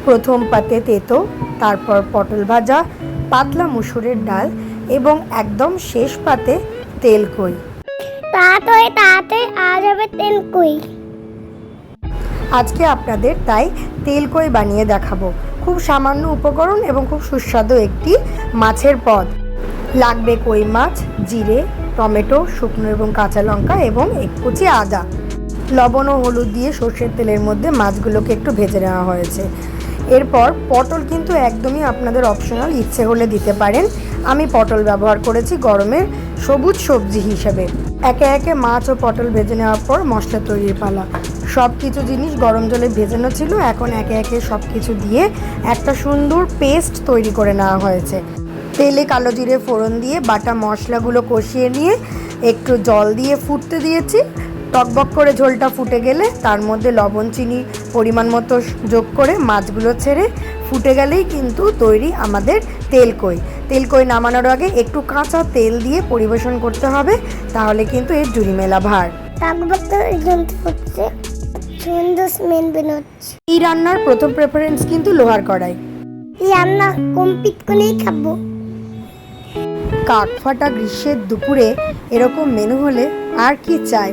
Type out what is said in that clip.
প্রথম পাতে তেতো, তারপর পটল ভাজা, পাতলা মুসুরের ডাল এবং একদম শেষ পাতে তেলকই। তাড়াতাড়ি আজ হবে তেলকই। আজকে আপনাদের তাই তেলকই বানিয়ে দেখাবো। খুব সামান্য উপকরণ এবং খুব সুস্বাদু একটি মাছের পদ। লাগবে কই মাছ, জিরে, টমেটো, শুকনো এবং কাঁচা লঙ্কা এবং এক কুচি আদা। লবণ ও হলুদ দিয়ে সর্ষের তেলের মধ্যে মাছগুলোকে একটু ভেজে নেওয়া হয়েছে। এরপর পটল কিন্তু একদমই আপনাদের অপশনাল, ইচ্ছে হলে দিতে পারেন। আমি পটল ব্যবহার করেছি গরমের সবুজ সবজি হিসেবে। একে একে মাছ ও পটল ভেজে নেওয়ার পর মশলা তৈরির পালা। সব কিছু জিনিস গরম জলে ভেজানো ছিল, এখন একে একে সব কিছু দিয়ে একটা সুন্দর পেস্ট তৈরি করে নেওয়া হয়েছে। তেলে কালো জিরে ফোড়ন দিয়ে বাটা মশলাগুলো কষিয়ে নিয়ে একটু জল দিয়ে ফুটতে দিয়েছি। টকবক করে ঝোলটা ফুটে গেলে তার মধ্যে লবণ চিনি পরিমাণ মতো যোগ করে মাছগুলো ছেড়ে ফুটে গেলেই কিন্তু তৈরি আমাদের তেলকই। তেলকই নামানোর আগে একটু কাঁচা তেল দিয়ে পরিবেশন করতে হবে, তাহলে কিন্তু এর জুড়ি মেলা ভার। এই রান্নার প্রথম প্রেফারেন্স কিন্তু লোহার কড়াই। রান্না কমপ্লিট করেই খাবো। কাক ফাটা গ্রীষ্মের দুপুরে এরকম মেনু হলে আর কি চাই।